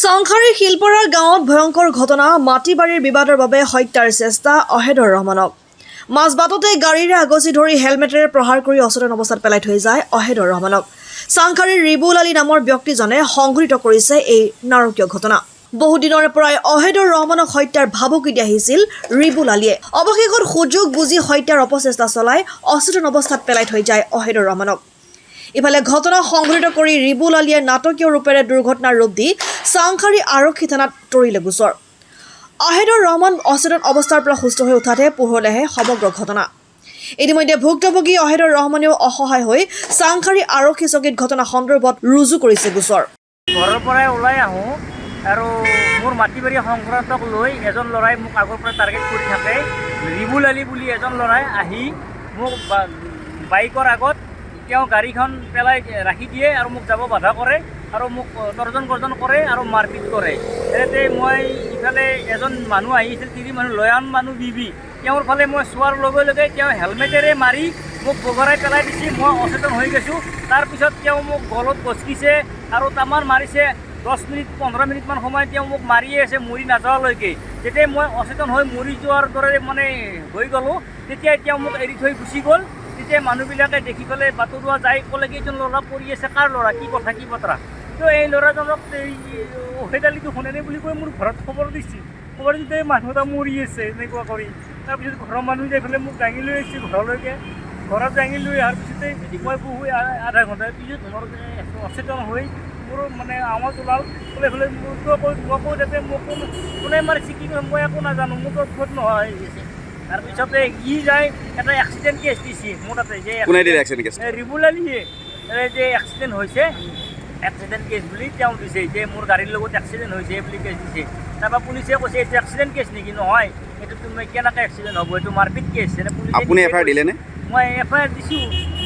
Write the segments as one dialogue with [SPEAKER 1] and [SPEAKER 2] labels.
[SPEAKER 1] চাংখাৰীৰ শিলপৰাৰ গাঁৱত ভয়ংকৰ ঘটনা মাটি-বাৰীৰ বিবাদৰ বাবে হত্যাৰ চেষ্টা অহেদৰ ৰহমানক মাজবাটতে গাড়ীৰে আগচি ধৰি হেলমেটেৰে প্ৰহাৰ কৰি অচেতন অৱস্থাত পেলাই থৈ যায় অহেদৰ ৰহমানক চাংখাৰীৰ ৰিবুল আলী নামৰ ব্যক্তিজনে সংঘটিত কৰিছে এই নাৰকীয় ঘটনা বহুদিনৰে পৰাই অহেদৰ ৰহমানক হত্যাৰ ভাবুকি দি আহিছিল ৰিবুল আলীয়ে অৱশেষত সুযোগ বুজি হত্যাৰ অপচেষ্টা চলাই অচেতন অৱস্থাত পেলাই থৈ যায় অহেদৰ ৰহমানক ইফালে ঘটনা সংঘটিত কৰি ৰিবুল আলীয়ে নাটকীয় ৰূপেৰে দুৰ্ঘটনাৰ ৰূপ দি চাংখাৰী আৰক্ষী থানাত তৰিলে গোচৰ অহেদৰ ৰহমান অচেতন অৱস্থাৰ পৰা সুস্থ হৈ উঠাতে পোহৰলেহে সমগ্ৰ ঘটনা ইতিমধ্যে ভুক্তভোগী অহেদৰ ৰহমানেও অসহায় হৈ চাংখাৰী আৰক্ষী চকীত ঘটনা সন্দৰ্ভত ৰুজু কৰিছে গোচৰ
[SPEAKER 2] ঘৰৰ পৰাই ওলাই আহোঁ আৰু মোৰ মাটি-বাৰী সংক্ৰান্তক লৈ এজন ল'ৰাই মোক আগৰ পৰা টাৰ্গেট কৰি থাকে ৰিবুল আলী বুলি এজন ল'ৰাই আহি মোক বাইকৰ আগত তেওঁ গাড়ীখন পেলাই ৰাখি দিয়ে আৰু মোক যাব বাধা কৰে আৰু মোক তৰ্জন গৰ্জন কৰে আৰু মাৰপিট কৰে এনেতে মই ইফালে এজন মানুহ আহিছিল তিনি মানুহ লয়ান মানুহ বিবি তেওঁৰ ফালে মই চোৱাৰ লগে লগে তেওঁ হেলমেটেৰে মাৰি মোক বগৰাই পেলাই দিছে মই অচেতন হৈ গৈছোঁ তাৰপিছত তেওঁ মোক গলত গচকিছে আৰু তামাৰ মাৰিছে 10 মিনিট 15 মিনিটমান সময় তেওঁ মোক মাৰিয়ে আছে মৰি নাযোৱালৈকে যেতিয়া মই অচেতন হৈ মৰি যোৱাৰ দৰে মানে হৈ গ'লোঁ তেতিয়া তেওঁ মোক এৰি থৈ গুচি গ'ল তেতিয়া মানুহবিলাকে দেখি পেলাই বাতৰুৱা যাই ক'লে কি এজন ল'ৰা পৰি আছে কাৰ ল'ৰা কি কথা কি বতৰা তো এই ল'ৰাজনক এই অহেদ আলীটো শুনেনে বুলি কৈ মোৰ ঘৰত খবৰ দিছিল খবৰ দিওঁতে মানুহ এটা মৰি আছে এনেকুৱা কৰি তাৰপিছত ঘৰৰ মানুহ যাই পেলাই মোক দাঙি লৈ আহিছে ঘৰলৈকে ঘৰত দাঙি লৈ অহাৰ পিছতে মই বহু আধা ঘণ্টাৰ পিছত ঘৰত অচেতন হৈ মোৰ মানে আৱাজ ওলাল বোলে বোলে মোকো যাতে মোক কোনে মাৰিছে কি মই একো নাজানো মোৰ ঘৰত নহয় গৈছে তাৰপিছতে ই যায় এটা এক্সিডেণ্ট কেছ দিছে মোৰ তাতে যে ৰিবুল আলীয়ে যে এক্সিডেণ্ট হৈছে এক্সিডেণ্ট কেছ বুলি তেওঁ দিছে যে মোৰ গাড়ীৰ লগত এক্সিডেণ্ট হৈছে বুলি কেছ দিছে তাৰপৰা পুলিচে কৈছে এইটো এক্সিডেণ্ট কেছ নেকি নহয় এইটো তুমি কেনেকৈ এক্সিডেণ্ট হ'ব এইটো মাৰপিট কেছ
[SPEAKER 3] আপুনি এফআইআৰ দিলেনে
[SPEAKER 2] মই এফআইআৰ দিছোঁ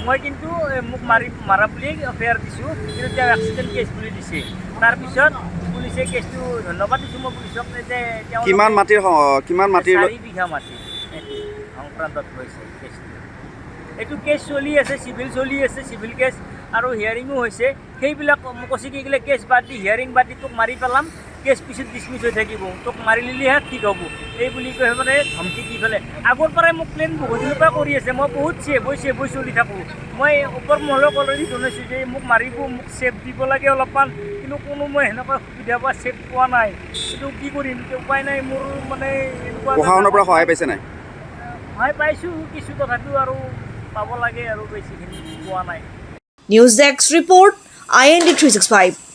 [SPEAKER 2] মই কিন্তু মোক মাৰা বুলি এফআইআৰ দিছোঁ কিন্তু তেওঁ এক্সিডেণ্ট কেছ বুলি দিছে তাৰপিছত পুলিচে কেছটো ধন্যবাদ দিছোঁ মই পুলিচক যে তেওঁ
[SPEAKER 3] কিমান মাটিৰ
[SPEAKER 2] 4 বিঘা মাটি সংক্ৰান্তত হৈছে কেছটো এইটো কেছ চলি আছে চিভিল কেছ আৰু হিয়াৰিঙো হৈছে সেইবিলাক কৈছে কি গ'লে কেছ বাদ দি হিয়াৰিং বাদ দি তোক মাৰি পেলাম কেছ পিছত ডিছমিছ হৈ থাকিব তোক মাৰি লিলেহে ঠিক হ'ব এই বুলি কৈ মানে ধমকি দি পেলাই আগৰ পৰাই মোক প্লেন বহুত দিনৰ পৰা কৰি আছে মই বহুত বৈ চলি থাকোঁ মই ওপৰ মহলক অলৰেডি জনাইছোঁ যে মোক মাৰিব মোক চেফ দিব লাগে অলপমান কিন্তু কোনো মই সেনেকুৱা সুবিধা বা চেফ পোৱা নাই কিন্তু কি কৰিম উপায় নাই মোৰ মানে এনেকুৱা
[SPEAKER 3] প্ৰশাসনৰ পৰা সহায় পাইছে নাই
[SPEAKER 2] সহায় পাইছোঁ কিছু তথাপিও আৰু পাব লাগে আৰু বেছিখিনি পোৱা নাই
[SPEAKER 1] নিউজ ডেস্ক ৰিপৰ্ট IND 365